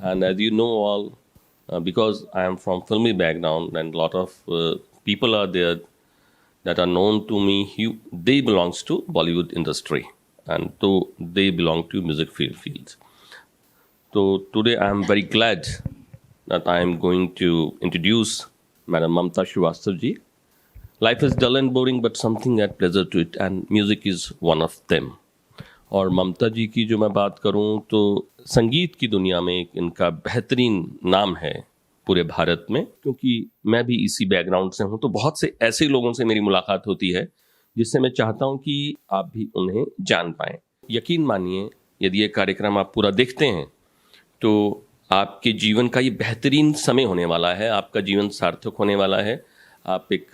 And as you know all, because I am from filmy background and a lot of people are there that are known to me, they belongs to Bollywood industry and so they belong to music fields. So today I am very glad that I am going to introduce Madam Mamta Srivastav ji. Life is dull and boring, but something adds pleasure to it, and music is one of them. और ममता जी की जो मैं बात करूं तो संगीत की दुनिया में एक इनका बेहतरीन नाम है पूरे भारत में, क्योंकि मैं भी इसी बैकग्राउंड से हूं तो बहुत से ऐसे लोगों से मेरी मुलाकात होती है जिससे मैं चाहता हूं कि आप भी उन्हें जान पाएं। यकीन मानिए, यदि ये कार्यक्रम आप पूरा देखते हैं तो आपके जीवन का ये बेहतरीन समय होने वाला है, आपका जीवन सार्थक होने वाला है। आप एक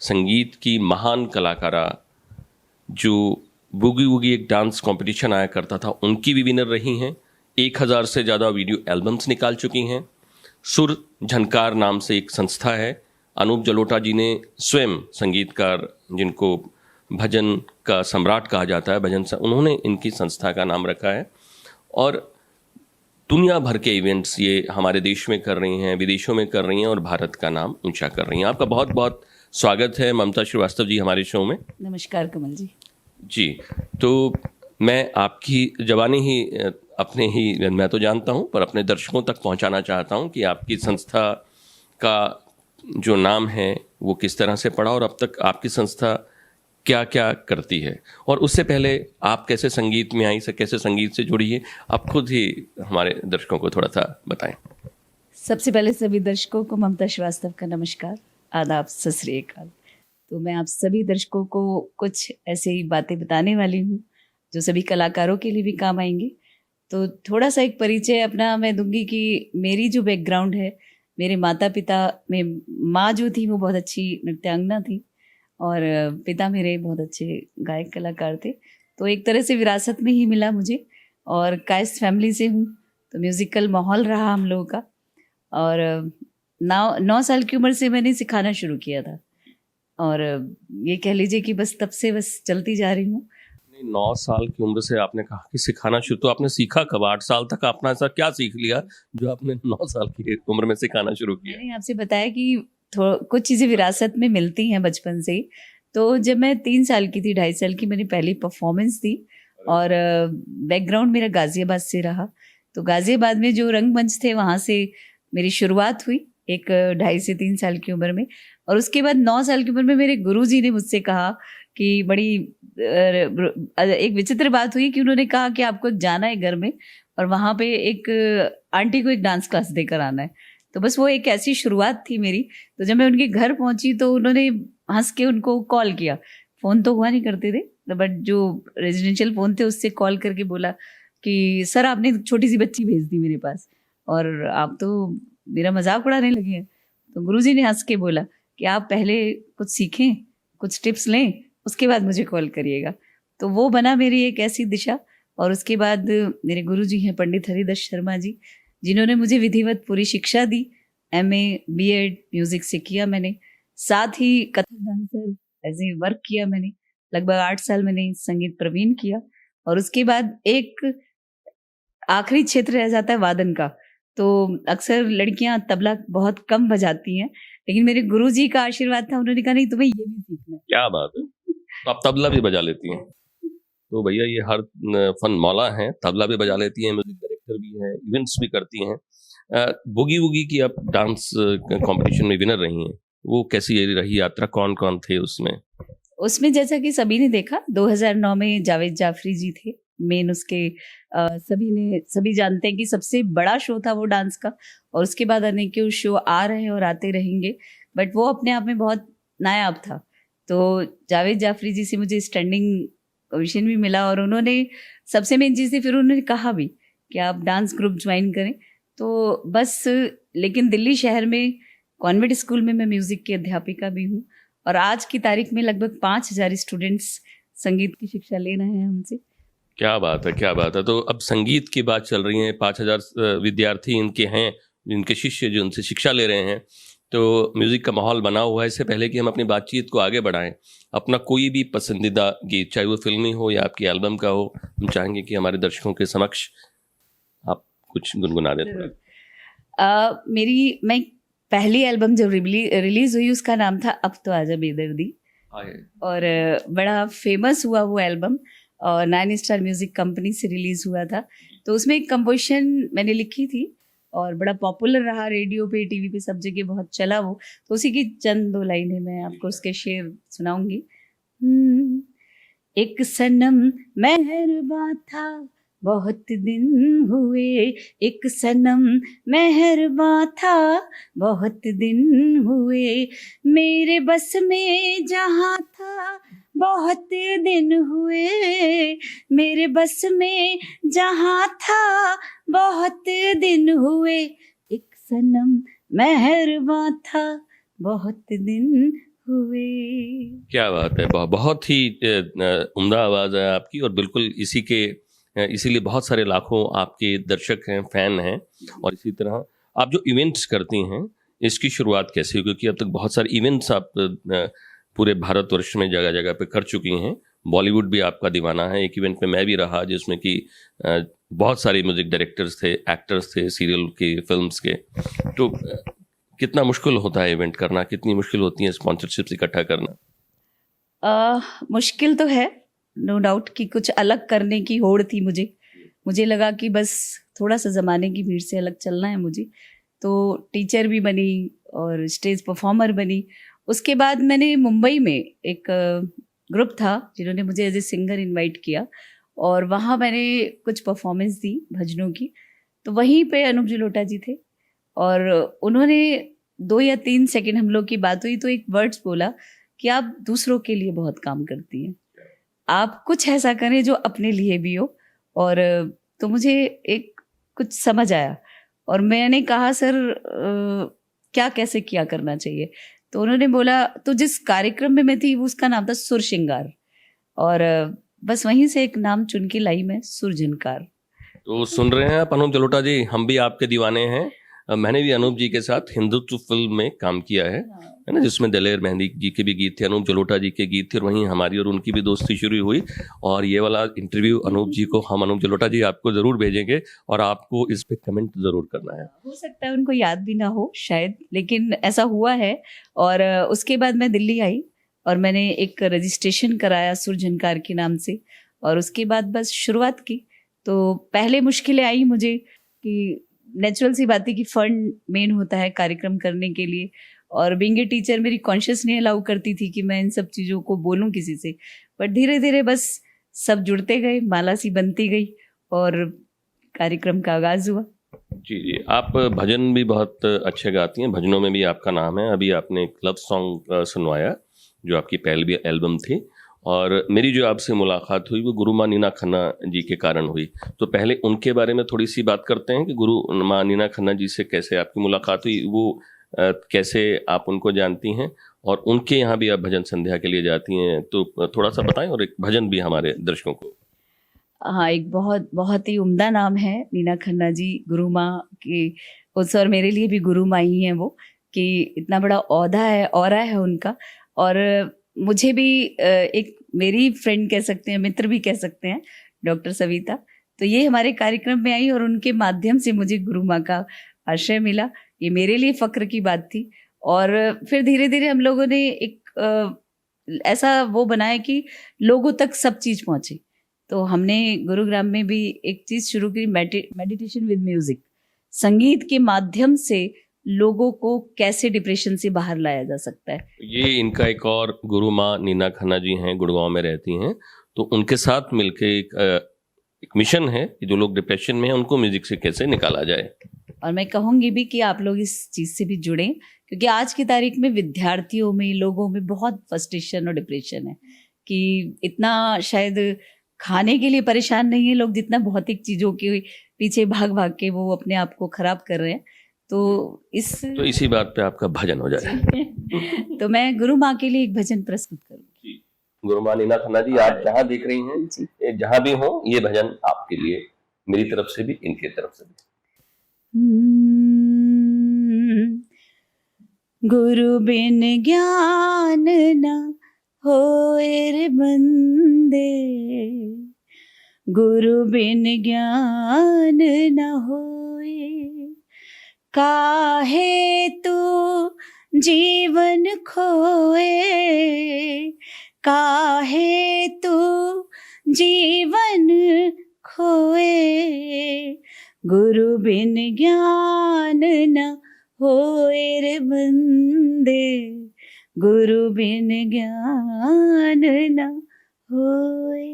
संगीत की महान कलाकारा जो बूगी वूगी एक डांस कंपटीशन आया करता था, उनकी भी विनर रही हैं। 1000 से ज़्यादा वीडियो एल्बम्स निकाल चुकी हैं। सुर झनकार नाम से एक संस्था है, अनूप जलोटा जी ने स्वयं संगीतकार जिनको भजन का सम्राट कहा जाता है, भजन उन्होंने इनकी संस्था का नाम रखा है। और दुनिया भर के इवेंट्स ये हमारे देश में कर रही हैं, विदेशों में कर रही हैं और भारत का नाम ऊंचा कर रही हैं। आपका बहुत बहुत स्वागत है ममता श्रीवास्तव जी हमारे शो में। नमस्कार कमल जी। जी, तो मैं आपकी जवानी ही अपने ही मैं तो जानता हूं, पर अपने दर्शकों तक पहुंचाना चाहता हूं कि आपकी संस्था का जो नाम है वो किस तरह से पड़ा और अब तक आपकी संस्था क्या क्या करती है। और उससे पहले आप कैसे संगीत में आई, कैसे संगीत से जुड़ी है, आप खुद ही हमारे दर्शकों को थोड़ा सा बताएं। सबसे पहले सभी दर्शकों को ममता श्रीवास्तव का नमस्कार, आदाब, सत श्री अकाल। तो मैं आप सभी दर्शकों को कुछ ऐसे ही बातें बताने वाली हूँ जो सभी कलाकारों के लिए भी काम आएंगी। तो थोड़ा सा एक परिचय अपना मैं दूंगी कि मेरी जो बैकग्राउंड है, मेरे माता पिता में माँ जो थी वो बहुत अच्छी नृत्यांगना थी और पिता मेरे बहुत अच्छे गायक कलाकार थे। तो एक तरह से विरासत में ही मिला मुझे, और कायस्थ फैमिली से हूँ तो म्यूज़िकल माहौल रहा हम लोगों का। और 9 साल की उम्र से मैंने सिखाना शुरू किया था और ये कह लीजिए कि बस तब से बस चलती जा रही हूँ। 9 साल की उम्र से आपने कहा कि सिखाना शुरू, तो आपने सीखा कब? 8 साल तक आपने ऐसा क्या सीख लिया जो आपने 9 साल की उम्र में सिखाना शुरू किया? मैंने आपसे बताया कि कुछ चीज़ें विरासत में मिलती हैं बचपन से ही। तो जब मैं 3 साल की थी, 2.5 साल की, मैंने पहली परफॉर्मेंस दी और बैकग्राउंड मेरा गाज़ियाबाद से रहा। तो गाज़ियाबाद में जो रंगमंच थे वहाँ से मेरी शुरुआत हुई एक 2.5 से 3 साल की उम्र में। और उसके बाद 9 साल की उम्र में मेरे गुरुजी ने मुझसे कहा कि बड़ी एक विचित्र बात हुई कि उन्होंने कहा कि आपको जाना है घर में और वहाँ पे एक आंटी को एक डांस क्लास देकर आना है। तो बस वो एक ऐसी शुरुआत थी मेरी। तो जब मैं उनके घर पहुँची तो उन्होंने हंस के उनको कॉल किया। फ़ोन तो हुआ नहीं करते थे, बट जो रेजिडेंशियल फ़ोन थे उससे कॉल करके बोला कि सर आपने छोटी सी बच्ची भेज दी मेरे पास और आप तो मेरा मजाक उड़ाने लगे हैं। तो गुरुजी ने हंस के बोला कि आप पहले कुछ सीखें, कुछ टिप्स लें, उसके बाद मुझे कॉल करिएगा। तो वो बना मेरी एक ऐसी दिशा। और उसके बाद मेरे गुरुजी हैं पंडित हरिदास शर्मा जी, जिन्होंने मुझे विधिवत पूरी शिक्षा दी। MA B.Ed म्यूज़िक से किया मैंने, साथ ही Kathak dancer as a work किया मैंने। लगभग 8 साल मैंने संगीत प्रवीण किया। और उसके बाद एक आखिरी क्षेत्र रह जाता है वादन का। तो अक्सर लड़कियां तबला बहुत कम बजाती हैं, लेकिन मेरे गुरुजी का आशीर्वाद था, उन्होंने कहा नहीं तुम्हें ये भी सीखना है। क्या बात है, तो आप तबला भी बजा लेती हैं? तो भैया ये हर फन मौला हैं, तबला भी बजा लेती हैं, म्यूजिक डायरेक्टर भी हैं, इवेंट्स भी करती हैं। बूगी वूगी की आप डांस कंपटीशन में विनर रही हैं, वो कैसी रही यात्रा? कौन कौन थे उसमें? उसमें जैसा कि सभी ने देखा, 2009 में जावेद जाफरी जी थे मेन उसके। सभी जानते हैं कि सबसे बड़ा शो था वो डांस का, और उसके बाद अनेकों शो आ रहे हैं और आते रहेंगे, बट वो अपने आप में बहुत नायाब था। तो जावेद जाफरी जी से मुझे स्टैंडिंग ओवेशन भी मिला और उन्होंने सबसे मेन चीज़ थी, फिर उन्होंने कहा भी कि आप डांस ग्रुप ज्वाइन करें। तो बस, लेकिन दिल्ली शहर में कॉन्वेंट स्कूल में मैं म्यूज़िक की अध्यापिका भी हूँ और आज की तारीख में लगभग 5000 स्टूडेंट्स संगीत की शिक्षा ले रहे हैं हमसे। क्या बात है, क्या बात है। तो अब संगीत की बात चल रही है, 5000 विद्यार्थी इनके हैं, इनके शिष्य जो उनसे शिक्षा ले रहे हैं, तो म्यूज़िक का माहौल बना हुआ है। इससे पहले कि हम अपनी बातचीत को आगे बढ़ाएं, अपना कोई भी पसंदीदा गीत, चाहे वो फिल्मी हो या आपकी एल्बम का हो, हम चाहेंगे कि हमारे दर्शकों के समक्ष आप कुछ गुनगुना दें थोड़ा। मेरी मैं पहली एल्बम जब रिलीज हुई उसका नाम था अब तो आजा बेदर्दी, और बड़ा फेमस हुआ वो एल्बम, और 9 स्टार म्यूजिक कंपनी से रिलीज हुआ था। तो उसमें एक कंपोजिशन मैंने लिखी थी और बड़ा पॉपुलर रहा, रेडियो पे टीवी पे सब जगह बहुत चला वो। तो उसी की चंद 2 लाइनें मैं आपको उसके शेर सुनाऊंगी। एक सनम मेहरबा था बहुत दिन हुए, एक सनम मेहरबा था बहुत दिन हुए, मेरे बस में जहाँ था बहुत दिन हुए, मेरे बस में जहाँ था बहुत दिन हुए, एक सनम मेहरबा था बहुत दिन हुए। क्या बात है, बहुत ही उम्दा आवाज़ है आपकी, और बिल्कुल इसीलिए बहुत सारे लाखों आपके दर्शक हैं, फैन हैं। और इसी तरह आप जो इवेंट्स करती हैं, इसकी शुरुआत कैसे हुई? क्योंकि अब तक बहुत सारे इवेंट्स आप पूरे भारतवर्ष में जगह जगह पे कर चुकी हैं। बॉलीवुड भी आपका दीवाना है। एक इवेंट में मैं भी रहा जिसमें कि बहुत सारे म्यूजिक डायरेक्टर्स थे, एक्टर्स थे, सीरियल के, फिल्म्स के। तो कितना मुश्किल होता है इवेंट करना, कितनी मुश्किल होती है स्पॉन्सरशिप्स इकट्ठा करना? मुश्किल तो है, नो डाउट कि कुछ अलग करने की होड़ थी मुझे लगा कि बस थोड़ा सा ज़माने की भीड़ से अलग चलना है मुझे। तो टीचर भी बनी और स्टेज परफॉर्मर बनी। उसके बाद मैंने मुंबई में एक ग्रुप था जिन्होंने मुझे एज ए सिंगर इनवाइट किया, और वहाँ मैंने कुछ परफॉर्मेंस दी भजनों की। तो वहीं पे अनूप जलोटा जी थे, और उन्होंने 2 या 3 सेकंड हम लोग की बात हुई तो एक वर्ड्स बोला कि आप दूसरों के लिए बहुत काम करती हैं, आप कुछ ऐसा करें जो अपने लिए भी हो। और तो मुझे एक कुछ समझ आया, और मैंने कहा सर क्या कैसे क्या करना चाहिए? तो उन्होंने बोला, तो जिस कार्यक्रम में मैं थी उसका नाम था सुर श्रृंगार, और बस वहीं से एक नाम चुन के लाई मैं, सुरझनकार। तो सुन रहे हैं आप अनूप जलोटा जी, हम भी आपके दीवाने हैं। मैंने भी अनूप जी के साथ हिंदुत्व फिल्म में काम किया है ना, जिसमें दलेर मेहंदी जी के भी गीत थे, अनूप जलोटा जी के गीत थे, और वहीं हमारी और उनकी भी दोस्ती शुरू हुई। और ये वाला इंटरव्यू अनूप जी को हम, अनूप जलोटा जी, आपको ज़रूर भेजेंगे, और आपको इस पे कमेंट ज़रूर करना है। हो सकता है उनको याद भी ना हो शायद, लेकिन ऐसा हुआ है। और उसके बाद मैं दिल्ली आई और मैंने एक रजिस्ट्रेशन कराया सुरझनकार के नाम से, और उसके बाद बस शुरुआत की। तो पहले मुश्किलें आई मुझे कि नेचुरल सी बात है कि फंड मेन होता है कार्यक्रम करने के लिए, और बीइंग ए टीचर मेरी कॉन्शियस नहीं अलाउ करती थी कि मैं इन सब चीज़ों को बोलूं किसी से। बट धीरे धीरे बस सब जुड़ते गए, माला सी बनती गई और कार्यक्रम का आगाज़ हुआ। जी जी, आप भजन भी बहुत अच्छे गाती हैं, भजनों में भी आपका नाम है। अभी आपने एक लव सॉन्ग सुनवाया जो आपकी पहली एल्बम थी, और मेरी जो आपसे मुलाकात हुई वो गुरु माँ नीना खन्ना जी के कारण हुई। तो पहले उनके बारे में थोड़ी सी बात करते हैं कि गुरु माँ नीना खन्ना जी से कैसे आपकी मुलाकात हुई, वो कैसे आप उनको जानती हैं, और उनके यहाँ भी आप भजन संध्या के लिए जाती हैं। तो थोड़ा सा बताएं, और एक भजन भी हमारे दर्शकों को। हाँ, एक बहुत बहुत ही उम्दा नाम है नीना खन्ना जी, गुरु माँ की। उस और मेरे लिए भी गुरु माँ ही हैं वो, कि इतना बड़ा औहदा है, ऑरा है उनका। और मुझे भी एक मेरी फ्रेंड कह सकते हैं, मित्र भी कह सकते हैं, डॉक्टर सविता। तो ये हमारे कार्यक्रम में आई और उनके माध्यम से मुझे गुरु माँ का आश्रय मिला। ये मेरे लिए फ़क्र की बात थी। और फिर धीरे धीरे हम लोगों ने एक ऐसा वो बनाया कि लोगों तक सब चीज़ पहुँचे। तो हमने गुरुग्राम में भी एक चीज़ शुरू की, मेडिटेशन विद म्यूज़िक। संगीत के माध्यम से लोगों को कैसे डिप्रेशन से बाहर लाया जा सकता है। ये इनका एक और गुरु माँ नीना खन्ना जी हैं, गुड़गांव में रहती हैं। तो उनके साथ मिलके एक मिशन है कि जो लोग डिप्रेशन में हैं उनको म्यूजिक से कैसे निकाला जाए। और मैं कहूँगी भी कि आप लोग इस चीज़ से भी जुड़ें, क्योंकि आज की तारीख में विद्यार्थियों में, लोगों में बहुत फ्रस्ट्रेशन और डिप्रेशन है कि इतना शायद खाने के लिए परेशान नहीं है लोग, जितना भौतिक चीज़ों के पीछे भाग भाग के वो अपने आप को खराब कर रहे हैं। तो इसी बात पे आपका भजन हो जाए। तो मैं गुरु माँ के लिए एक भजन प्रस्तुत करूँगी। गुरु माँ नीना खन्ना जी, आप जहाँ देख रही हैं, जहाँ भी हो, ये भजन आपके लिए, मेरी तरफ से भी, इनके तरफ से भी। गुरु बिन ज्ञान न होए रे बंदे, गुरु बिन ज्ञान न हो काहे तू जीवन खोए, काहे तू जीवन खोए, गुरु बिन ज्ञान न होए रे बंदे, गुरु बिन ज्ञान न होए।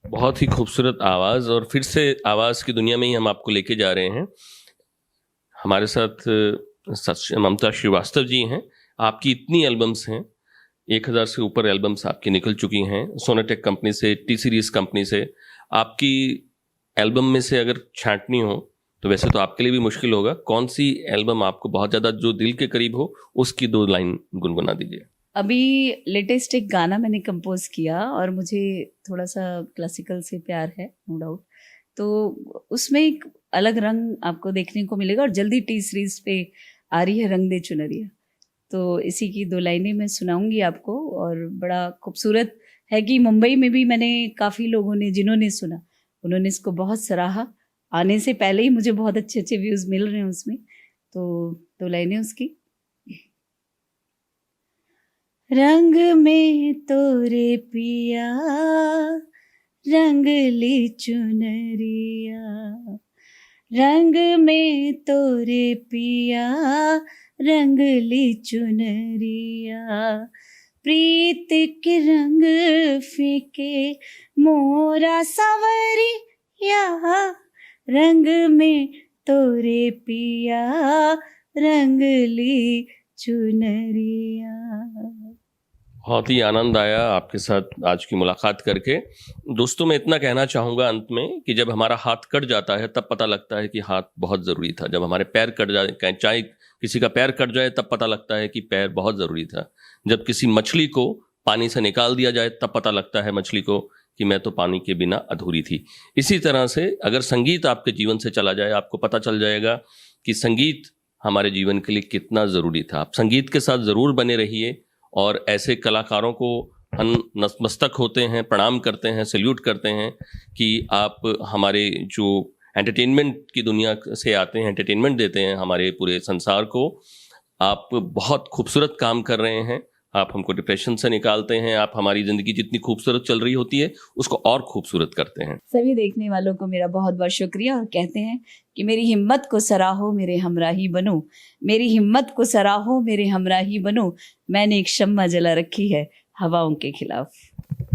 बहुत ही खूबसूरत आवाज़, और फिर से आवाज़ की दुनिया में ही हम आपको लेके जा रहे हैं। हमारे साथ ममता श्रीवास्तव जी हैं। आपकी इतनी एल्बम्स हैं, 1000 से ऊपर एल्बम्स आपकी निकल चुकी हैं, सोनाटेक कंपनी से, टी सीरीज़ कंपनी से। आपकी एल्बम में से अगर छांटनी हो तो वैसे तो आपके लिए भी मुश्किल होगा, कौन सी एल्बम आपको बहुत ज़्यादा जो दिल के करीब हो, उसकी 2 लाइन गुनगुना दीजिए। अभी लेटेस्ट एक गाना मैंने कंपोज किया और मुझे थोड़ा सा क्लासिकल से प्यार है, नो डाउट, तो उसमें एक अलग रंग आपको देखने को मिलेगा और जल्दी टी सीरीज पे आ रही है रंग दे चुनरिया, तो इसी की 2 लाइनें मैं सुनाऊंगी आपको। और बड़ा खूबसूरत है कि मुंबई में भी मैंने काफ़ी लोगों ने जिन्होंने सुना उन्होंने इसको बहुत सराहा, आने से पहले ही मुझे बहुत अच्छे अच्छे व्यूज़ मिल रहे हैं उसमें। तो 2 लाइनें उसकी। रंग में तोरे पिया रंगली चुनरिया, रंग में तोरे पिया रंगली चुनरिया, प्रीत के रंग फीके मोरा सवरिया, रंग में तोरे पिया रंगली चुनरिया। बहुत ही आनंद आया आपके साथ आज की मुलाकात करके। दोस्तों, मैं इतना कहना चाहूँगा अंत में कि जब हमारा हाथ कट जाता है तब पता लगता है कि हाथ बहुत ज़रूरी था। जब हमारे पैर कट जाए, चाहे किसी का पैर कट जाए, तब पता लगता है कि पैर बहुत ज़रूरी था। जब किसी मछली को पानी से निकाल दिया जाए तब पता लगता है मछली को कि मैं तो पानी के बिना अधूरी थी। इसी तरह से अगर संगीत आपके जीवन से चला जाए, आपको पता चल जाएगा कि संगीत हमारे जीवन के लिए कितना ज़रूरी था। आप संगीत के साथ ज़रूर बने रहिए और ऐसे कलाकारों को हम नतमस्तक होते हैं, प्रणाम करते हैं, सैल्यूट करते हैं कि आप हमारे जो एंटरटेनमेंट की दुनिया से आते हैं, एंटरटेनमेंट देते हैं हमारे पूरे संसार को। आप बहुत खूबसूरत काम कर रहे हैं। आप हमको डिप्रेशन से निकालते हैं। आप हमारी ज़िंदगी जितनी खूबसूरत चल रही होती है उसको और खूबसूरत करते हैं। सभी देखने वालों को मेरा बहुत बहुत शुक्रिया, और कहते हैं कि मेरी हिम्मत को सराहो मेरे हमराही बनो, मेरी हिम्मत को सराहो मेरे हमराही बनो, मैंने एक शम्मा जला रखी है हवाओं के खिलाफ।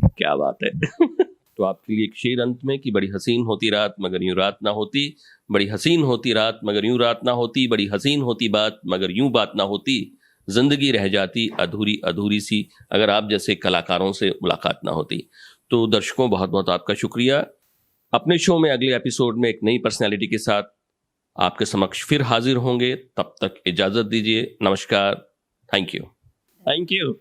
क्या बात है। तो आपके लिए एक शेर अंत में कि बड़ी हसीन होती रात मगर यूं रात ना होती, बड़ी हसीन होती रात मगर यूं रात ना होती, बड़ी हसीन होती बात मगर यूं बात ना होती, जिंदगी रह जाती अधूरी अधूरी सी अगर आप जैसे कलाकारों से मुलाकात ना होती। तो दर्शकों, बहुत बहुत आपका शुक्रिया। अपने शो में अगले एपिसोड में एक नई पर्सनैलिटी के साथ आपके समक्ष फिर हाजिर होंगे। तब तक इजाज़त दीजिए। नमस्कार। Thank you.